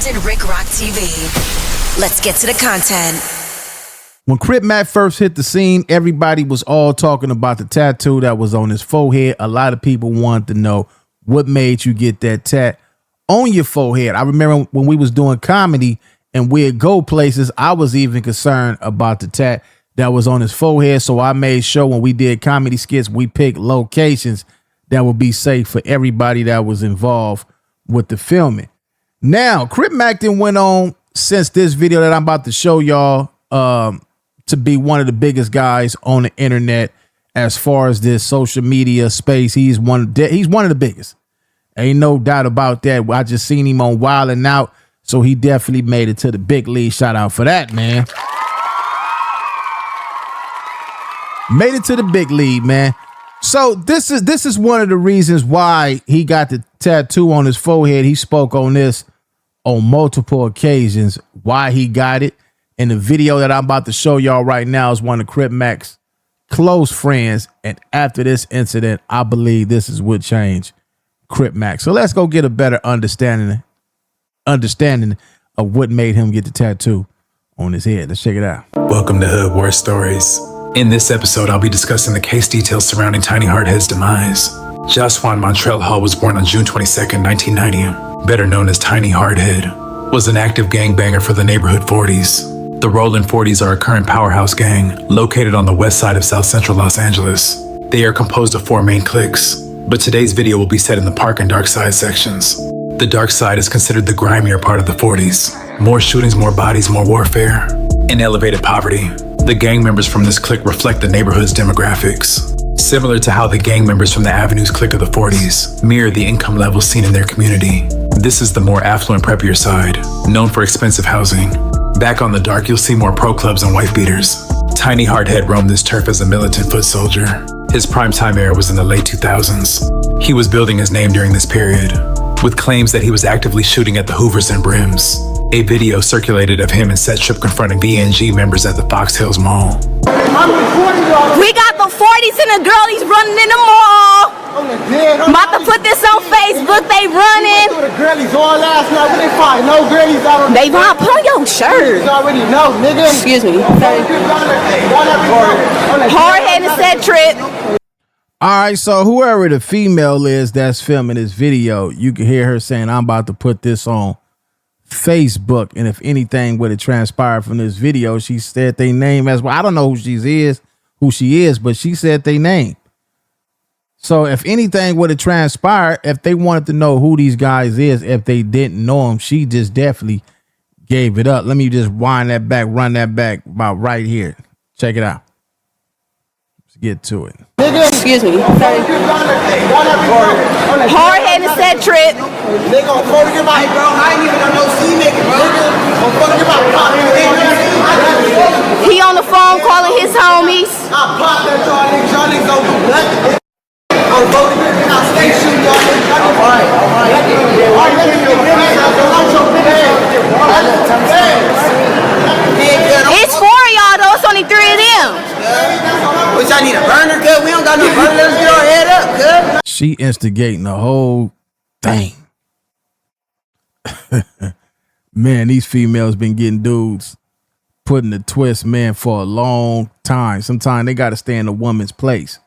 Captain Rick Rock TV. Let's get to the content. When Crip Mac first hit the scene, everybody was all talking about the tattoo that was on his forehead. A lot of people wanted to know what made you get that tat on your forehead. I remember when we was doing comedy and we'd go places, I was even concerned about the tat that was on his forehead. So I made sure when we did comedy skits, we picked locations that would be safe for everybody that was involved with the filming. Now, Crip Mac then went on since this video that I'm about to show y'all to be one of the biggest guys on the internet as far as this social media space. He's one of the biggest. Ain't no doubt about that. I just seen him on Wild 'N Out, so he definitely made it to the big league. Shout out for that, man. Made it to the big league, man. So this is one of the reasons why he got the tattoo on his forehead. He spoke on this on multiple occasions, why he got it. And the video that I'm about to show y'all right now is one of Crip Mac's close friends. And after this incident, I believe this is what changed Crip Mac. So let's go get a better understanding of what made him get the tattoo on his head. Let's check it out. Welcome to Hood War Stories. In this episode, I'll be discussing the case details surrounding Tiny Hardhead's demise. Joswan Montrell Hall was born on June 22nd, 1990. Better known as Tiny Hardhead, was an active gangbanger for the Neighborhood 40s. The Rollin' 40s are a current powerhouse gang located on the west side of South Central Los Angeles. They are composed of 4 main cliques, but today's video will be set in the Park and Dark Side sections. The Dark Side is considered the grimier part of the 40s. More shootings, more bodies, more warfare, and elevated poverty. The gang members from this clique reflect the neighborhood's demographics. Similar to how the gang members from the Avenues clique of the 40s mirror the income levels seen in their community. This is the more affluent, preppier side, known for expensive housing. Back on the dark, you'll see more pro clubs and wife beaters. Tiny Hardhead roamed this turf as a militant foot soldier. His primetime era was in the late 2000s. He was building his name during this period, with claims that he was actively shooting at the Hoovers and Brims. A video circulated of him and Set Trip confronting VNG members at the Fox Hills Mall. We got the 40s and the girlies running in the mall. I'm about to put this on Facebook. They running. The girlies all last night. They find no girlies out on. They run. Put on your shirt. You already know, nigga. Excuse me. Hardhead and Set Trip. All right, so whoever the female is that's filming this video, you can hear her saying, I'm about to put this on Facebook. And if anything would have transpired from this video, she said their name as well. I don't know who she is, but she said their name. So if anything would have transpired, if they wanted to know who these guys is, if they didn't know them, she just definitely gave it up. Let me just run that back about right here. Check it out. Let's get to it. Excuse me. Hardhead and Set Trip. They gon' throw your mic, bro. I ain't even no C making, bro. He on the phone calling his homies. I pop that y'all niggas over what? I'm voting I'll stay shooting y'all niggas. All right. It's 4 of y'all though. It's only 3 of them. Which I need a burner, cuz. We don't got no burner. Let's get our head up, cuz. She instigating the whole thing. Man, these females been getting dudes putting the twist, man, for a long time. Sometimes they got to stay in a woman's place.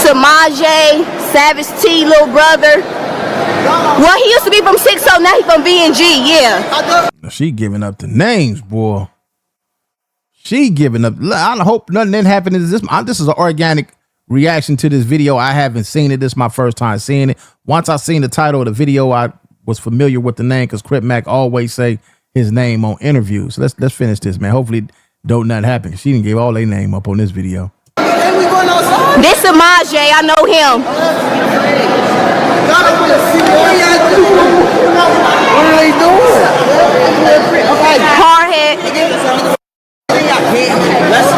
Samaje, Savage T, little brother. Well, he used to be from 60, now he from BNG, yeah. She giving up the names, boy. She giving up. I hope nothing didn't happen to this. This is an organic reaction to this video. I haven't seen it. This is my first time seeing it. Once I seen the title of the video, I was familiar with the name because Crip Mac always say his name on interviews. So let's finish this, man. Hopefully don't nothing happen. She didn't give all their name up on this video. This is Samaje, I know him. What are they doing? Hardhead.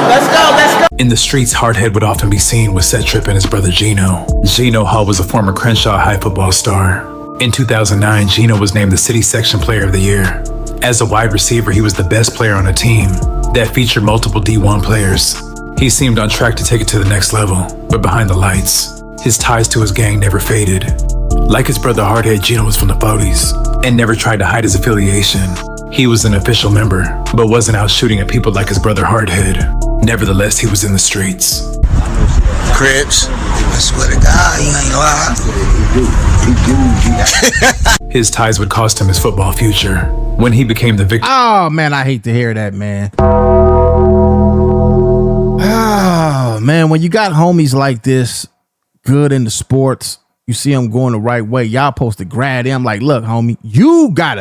Let's go. In the streets, Hardhead would often be seen with Set Trip and his brother Gino. Gino Hall was a former Crenshaw High football star. In 2009, Gino was named the City Section Player of the Year. As a wide receiver, he was the best player on a team that featured multiple D1 players. He seemed on track to take it to the next level, but behind the lights, his ties to his gang never faded. Like his brother Hardhead, Gino was from the 40s and never tried to hide his affiliation. He was an official member, but wasn't out shooting at people like his brother Hardhead. Nevertheless, he was in the streets. Crips, I swear to God, you ain't know how. His ties would cost him his football future when he became the victim. Oh man, I hate to hear that, man. Oh man, when you got homies like this, good in the sports, you see them going the right way, y'all supposed to grab them like, look, homie, you got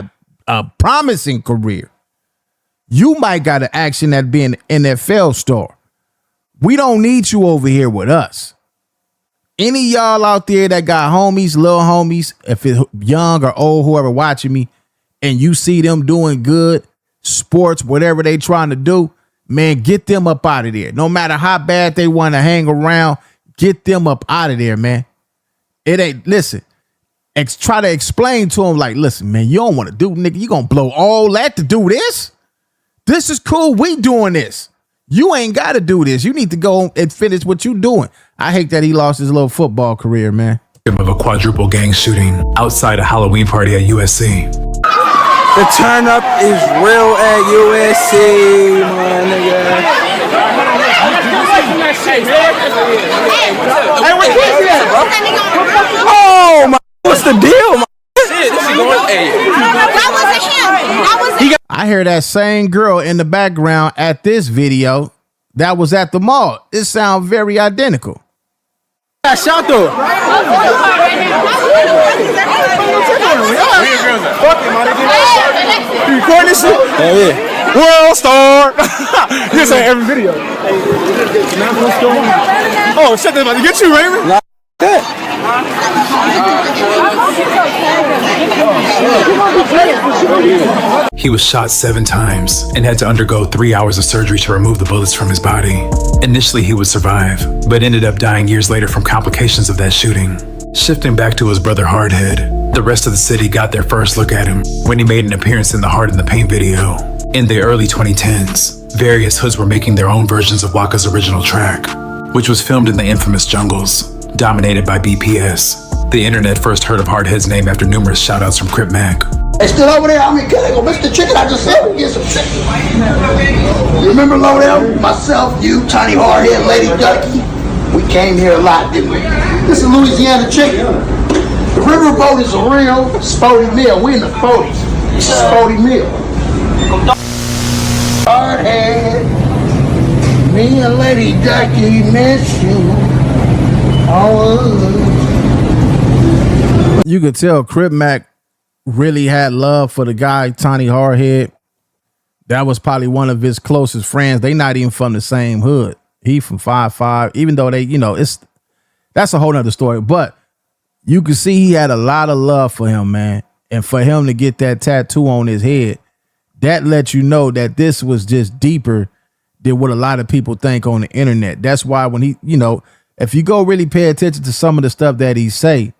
a promising career. You might got an action at being an NFL star. We don't need you over here with us. Any y'all out there that got homies, little homies, if it's young or old, whoever watching me, and you see them doing good, sports, whatever they trying to do, man, get them up out of there. No matter how bad they want to hang around, get them up out of there, man. It ain't, listen, try to explain to them like, listen, man, you don't want to do, nigga, you gonna blow all that to do this? This is cool, we doing this. You ain't got to do this. You need to go and finish what you doing. I hate that he lost his little football career, man. Of a quadruple gang shooting outside a Halloween party at USC. The turn up is real at USC, my nigga. Oh my, what's the deal, man? That wasn't him. That was I hear that same girl in the background at this video that was at the mall. It sounds very identical. Shout though. You recording this shit? Oh yeah. World star. You say every video. Oh shit, they about to get you, Raymond. He was shot 7 times and had to undergo 3 hours of surgery to remove the bullets from his body. Initially, he would survive, but ended up dying years later from complications of that shooting. Shifting back to his brother Hardhead, the rest of the city got their first look at him when he made an appearance in the Heart in the Pain video. In the early 2010s, various hoods were making their own versions of Waka's original track, which was filmed in the infamous jungles, dominated by BPS. The internet first heard of Hardhead's name after numerous shoutouts from Crip Mac. They still over there? I mean, can they go Mr. Chicken? I just said we get some chicken. You remember Lowdell? Myself, you, Tiny Hardhead, Lady Ducky. We came here a lot, didn't we? This is Louisiana chicken. The riverboat is a real sporty meal. We in the 40s. It's a sporty meal. Hardhead, me and Lady Ducky miss you. You could tell Crip Mac really had love for the guy, Tiny Hardhead. That was probably one of his closest friends. They not even from the same hood. He from 5'5", even though they, you know, that's a whole nother story. But you could see he had a lot of love for him, man. And for him to get that tattoo on his head, that lets you know that this was just deeper than what a lot of people think on the internet. That's why when he, you know, if you go really pay attention to some of the stuff that he say,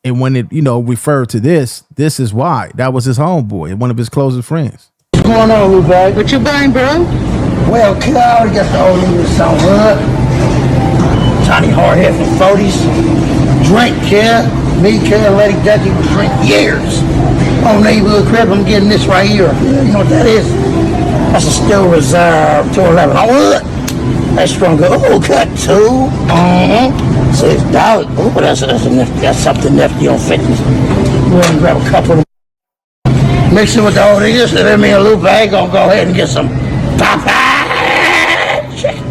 and when it, you know, referred to this is why. That was his homeboy, one of his closest friends. What's going on, Hoovah? What you buying, bro? Well, Killa, I already got the old niggas on hood. Tiny Hardhead from 40s. Drink, Killa. Me, Killa, Lady Ducky would drink years. On Neighborhood Crips, I'm getting this right here. You know what that is? That's a Still Reserve 211 on hood. That's strong. Oh, cut two. $6. Oh, that's nifty. That's something nifty on fitness. Go ahead and grab a couple of them. Mix it with the old niggas, and then me and Lupe gonna go ahead and get some Popeye chicken.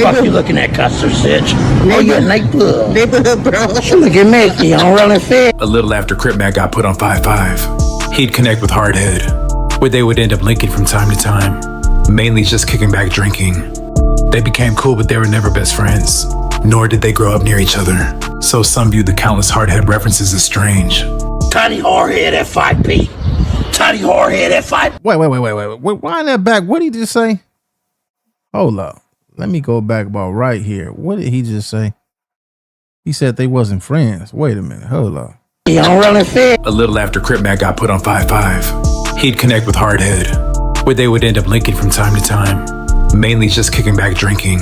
Fuck you looking at, Custer Sitch? Oh, you're a neighborhood. Neighborhood, bro. Look at Mickey, I'm running fit. A little after Crip Mac got put on 5'5", he'd connect with Hardhead, where they would end up linking from time to time, mainly just kicking back drinking. They became cool, but they were never best friends, nor did they grow up near each other. So some viewed the countless Hardhead references as strange. Tiny Hardhead at 5P. Tiny Hardhead at 5. Wait. Wind that back. What did he just say? Hold up. Let me go back about right here. What did he just say? He said they wasn't friends. Wait a minute. Hold up. You don't really fit. A little after Crip Mac got put on 5-5, he'd connect with Hardhead, where they would end up linking from time to time, mainly just kicking back drinking.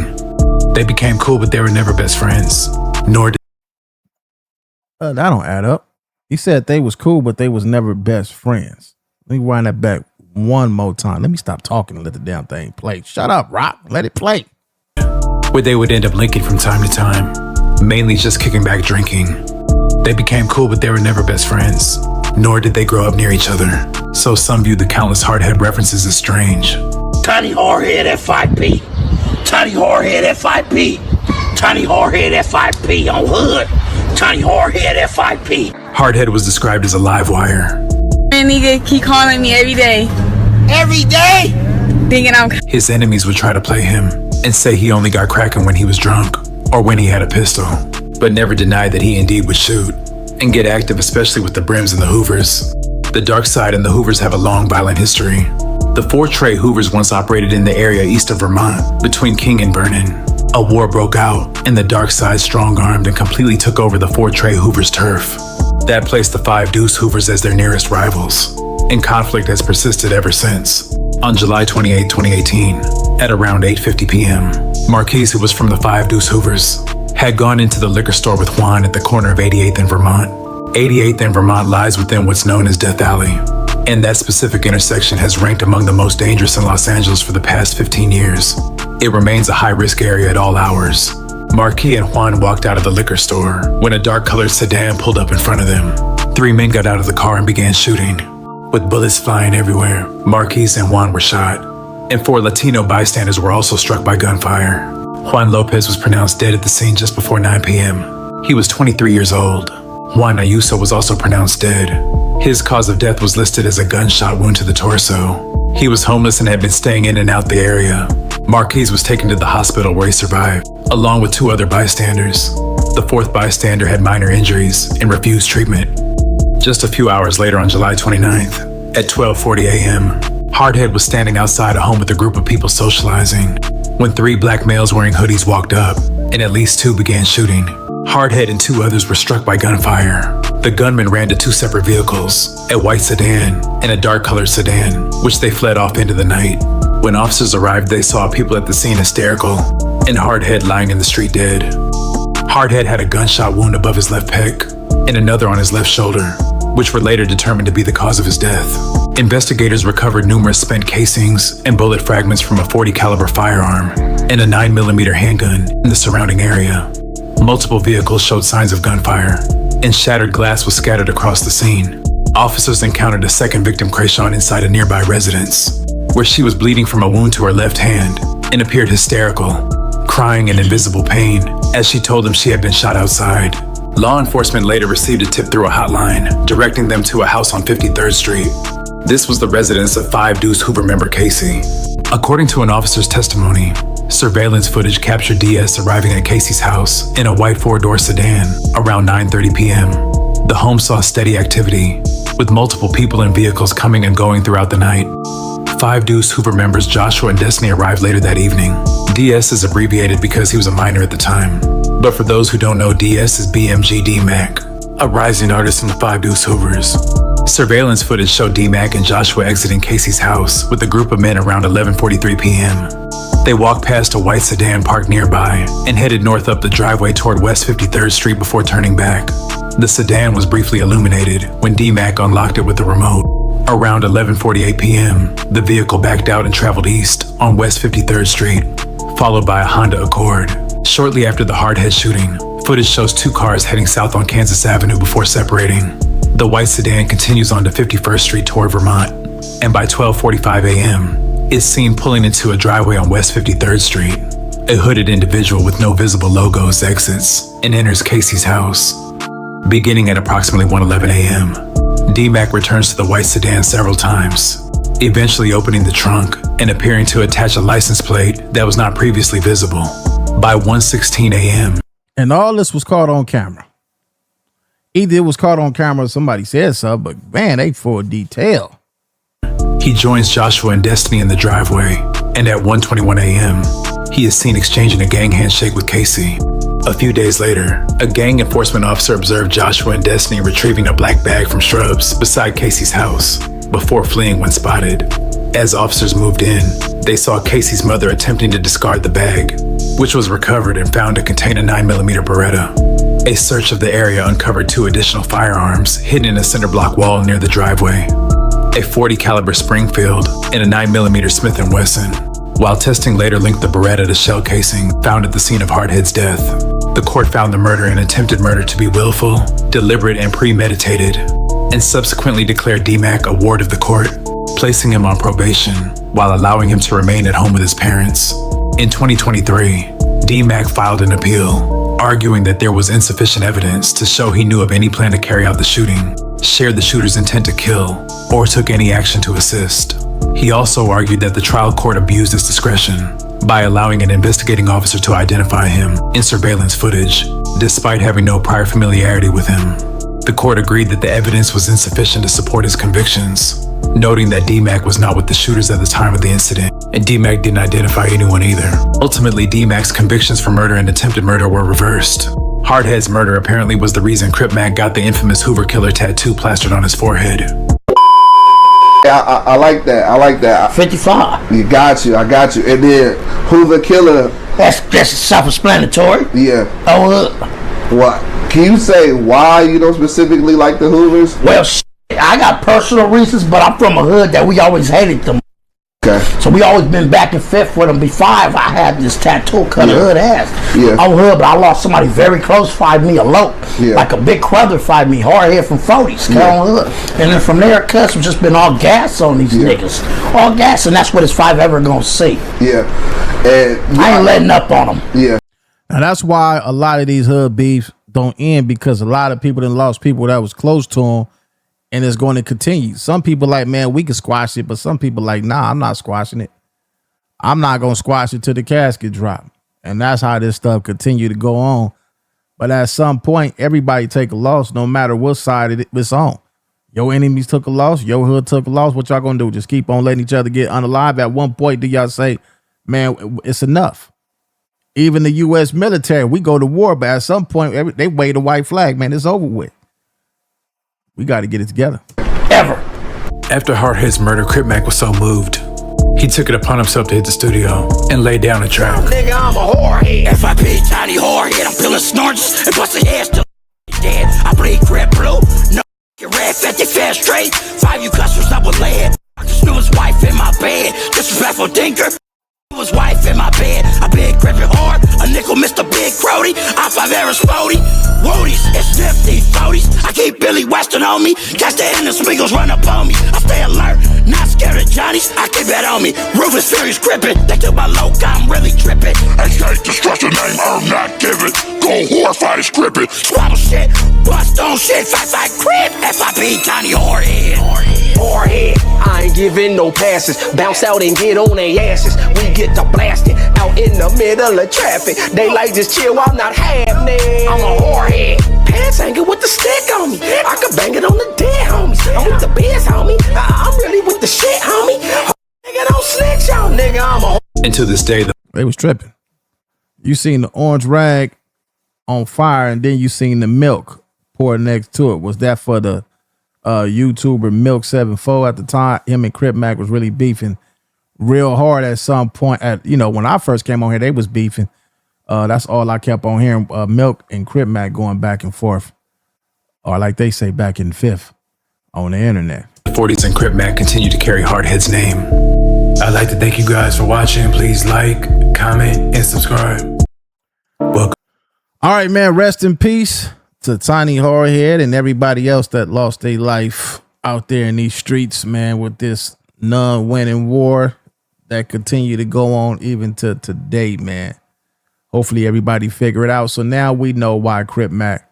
They became cool, but they were never best friends, nor did That don't add up. He said they was cool, but they was never best friends. Let me wind that back one more time. Let me stop talking and let the damn thing play. Shut up, Rock. Let it play. where they would end up linking from time to time, mainly just kicking back drinking. They became cool, but they were never best friends, nor did they grow up near each other. So some viewed the countless Hardhead references as strange. Tiny Hardhead FIP. Tiny Hardhead FIP. Tiny Hardhead FIP on Hood. Tiny Hardhead FIP. Hardhead was described as a live wire. And nigga keep calling me every day, Every day? thinking I'm His enemies would try to play him and say he only got cracking when he was drunk or when he had a pistol, but never denied that he indeed would shoot and get active, especially with the Brims and the Hoovers. The dark side and the Hoovers have a long violent history. The 4 Trey Hoovers once operated in the area east of Vermont between King and Vernon. A war broke out and the dark side strong-armed and completely took over the 4 Trey Hoovers turf. That placed the 5 Deuce Hoovers as their nearest rivals, and conflict has persisted ever since. On July 28, 2018, at around 8:50 p.m., Marquise, who was from the 5 Deuce Hoovers, had gone into the liquor store with Juan at the corner of 88th and Vermont. 88th and Vermont lies within what's known as Death Alley, and that specific intersection has ranked among the most dangerous in Los Angeles for the past 15 years. It remains a high-risk area at all hours. Marquis and Juan walked out of the liquor store when a dark-colored sedan pulled up in front of them. 3 men got out of the car and began shooting, with bullets flying everywhere. Marquis and Juan were shot, and 4 Latino bystanders were also struck by gunfire. Juan Lopez was pronounced dead at the scene just before 9 p.m. He was 23 years old. Juan Ayuso was also pronounced dead. His cause of death was listed as a gunshot wound to the torso. He was homeless and had been staying in and out the area. Marquise was taken to the hospital where he survived, along with 2 other bystanders. The 4th bystander had minor injuries and refused treatment. Just a few hours later on July 29th, at 12:40 a.m., Hardhead was standing outside a home with a group of people socializing when 3 black males wearing hoodies walked up and at least 2 began shooting. Hardhead and 2 others were struck by gunfire. The gunmen ran to 2 separate vehicles, a white sedan and a dark-colored sedan, which they fled off into the night. When officers arrived, they saw people at the scene hysterical and Hardhead lying in the street dead. Hardhead had a gunshot wound above his left pec and another on his left shoulder, which were later determined to be the cause of his death. Investigators recovered numerous spent casings and bullet fragments from a .40 caliber firearm and a 9mm handgun in the surrounding area. Multiple vehicles showed signs of gunfire, and shattered glass was scattered across the scene. Officers encountered a second victim, Krayshawn, inside a nearby residence, where she was bleeding from a wound to her left hand and appeared hysterical, crying in invisible pain as she told them she had been shot outside. Law enforcement later received a tip through a hotline, directing them to a house on 53rd Street. This was the residence of 5 Deuce Hoover member Casey. According to an officer's testimony, surveillance footage captured DS arriving at Casey's house in a white 4-door sedan around 9:30 p.m. The home saw steady activity, with multiple people and vehicles coming and going throughout the night. 5 Deuce Hoover members Joshua and Destiny arrived later that evening. DS is abbreviated because he was a minor at the time, but for those who don't know, DS is BMG D-Mac, a rising artist in the 5 Deuce Hoovers. Surveillance footage showed D-Mac and Joshua exiting Casey's house with a group of men around 11:43 p.m. They walked past a white sedan parked nearby and headed north up the driveway toward West 53rd Street before turning back. The sedan was briefly illuminated when D-Mac unlocked it with the remote. Around 11:48 p.m., the vehicle backed out and traveled east on West 53rd Street, followed by a Honda Accord. Shortly after the Hardhead shooting, footage shows 2 cars heading south on Kansas Avenue before separating. The white sedan continues onto 51st Street toward Vermont, and by 12:45 a.m., is seen pulling into a driveway on West 53rd Street. A hooded individual with no visible logos exits and enters Casey's house. Beginning at approximately 1:11 a.m., D-Mac returns to the white sedan several times, eventually opening the trunk and appearing to attach a license plate that was not previously visible. By 1:16 a.m., And all this was caught on camera. Either it was caught on camera or somebody said so, but man, they full of detail. he joins Joshua and Destiny in the driveway, and at 1:21 a.m., he is seen exchanging a gang handshake with Casey. A few days later, a gang enforcement officer observed Joshua and Destiny retrieving a black bag from shrubs beside Casey's house before fleeing when spotted. As officers moved in, they saw Casey's mother attempting to discard the bag, which was recovered and found to contain a 9mm Beretta. A search of the area uncovered 2 additional firearms hidden in a cinder block wall near the driveway, a .40 caliber Springfield and a 9mm Smith & Wesson, while testing later linked the Beretta to shell casing found at the scene of Hardhead's death. The court found the murder and attempted murder to be willful, deliberate, and premeditated, and subsequently declared D-Mac a ward of the court, placing him on probation while allowing him to remain at home with his parents. In 2023, D-Mac filed an appeal, arguing that there was insufficient evidence to show he knew of any plan to carry out the shooting, shared the shooter's intent to kill, or took any action to assist. He also argued that the trial court abused its discretion by allowing an investigating officer to identify him in surveillance footage, despite having no prior familiarity with him. The court agreed that the evidence was insufficient to support his convictions, noting that D-Mac was not with the shooters at the time of the incident, and D-Mac didn't identify anyone either. Ultimately, D-Mac's convictions for murder and attempted murder were reversed. Hardhead's murder apparently was the reason Crip Mac got the infamous Hoover Killa tattoo plastered on his forehead. I like that. I like that. 55. You got you. I got you. And then Hoovah Killa. That's self-explanatory. Yeah. Oh, look. What? Can you say why you don't specifically like the Hoovers? Well, I got personal reasons, but I'm from a hood that we always hated them. Okay. So we always been back and forth with them. Before I had this tattoo cut of hood ass. Yeah. I'm hood, but I lost somebody very close, fired me a lope. Yeah. Like a big brother fired me, Hardhead from 40s. Yeah. Hood. And then from there, cuz we've just been all gas on these niggas. All gas, and that's what his 5 ever gonna see. Yeah. And I ain't letting up on them. Yeah. Now that's why a lot of these hood beefs don't end, because a lot of people done lost people that was close to them, and it's going to continue. Some people like, man, we can squash it, but some people like, nah, I'm not squashing it. I'm not going to squash it till the casket drop. And that's how this stuff continue to go on. But at some point, everybody take a loss, no matter what side it's on. Your enemies took a loss. Your hood took a loss. What y'all going to do? Just keep on letting each other get unalive? At one point, do y'all say, man, it's enough? Even the U.S. military, we go to war, but at some point, they wave the white flag, man, it's over with. We got to get it together. Ever. After Hardhead's murder, Crip Mac was so moved, he took it upon himself to hit the studio and lay down a track. Nigga, I'm a whorehead. FIP, tiny whorehead. I'm feeling snorts and busting heads till dead. I bleed Crip blue. No red, 50 fast straight. 5 you customers up with lead. I just knew his wife in my bed. Disrespectful dinker. His wife in my bed. I been gripping hard. A nickel Mr. Big Crody. I'm 5 Aris 40. Woodies, it's nifty 40s. I keep Billy Weston on me. Catch the end of Smiggles run up on me. I stay alert, not scared of Johnnies. I keep that on me. Rufus Furious gripping. They took my low, I'm really tripping. I can't destruction name, I'm not giving. Go horrified and scripted. Squabble shit, bust on shit. Fight Crip. FIP, tiny Hardhead. Hardhead. I ain't giving no passes. Bounce out and get on their asses. We get to blasting out in the middle of traffic. They like just chill, I'm not happening. I'm a whorehead. Pants hanging with the stick on me. I can bang it on the dead, homies. I'm with the biz, homie. I'm really with the shit, homie. Nigga, don't snitch on, nigga. I'm a And to this day, they was tripping. You seen the orange rag on fire, and then you seen the milk poured next to it. Was that for the YouTuber Milk74 at the time? Him and Crip Mac was really beefing real hard at some point. When I first came on here, they was beefing. That's all I kept on hearing. Milk and Crip Mac going back and forth, or like they say, back in fifth on the internet. The 40s and Crip Mac continue to carry Hardhead's name. I'd like to thank you guys for watching. Please like, comment, and subscribe. Welcome. All right, man. Rest in peace to Tiny Hardhead and everybody else that lost their life out there in these streets, man, with this non-winning war that continue to go on even to today, man. Hopefully everybody figure it out. So now we know why Crip Mac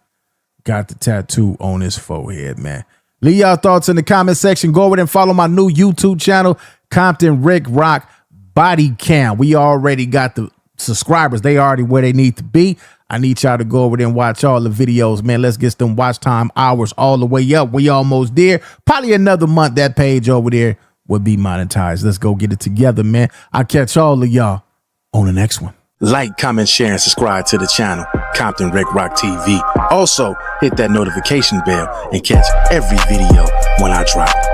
got the tattoo on his forehead, man. Leave y'all thoughts in the comment section. Go over there and follow my new YouTube channel, Compton Rick Rock Body Cam. We already got the subscribers. They already where they need to be. I need y'all to go over there and watch all the videos, man. Let's get them watch time hours all the way up. We almost there. Probably another month that page over there will be monetized. Let's go get it together, man. I'll catch all of y'all on the next one. Like, comment, share, and subscribe to the channel. Compton Rec Rock TV. Also, hit that notification bell and catch every video when I drop.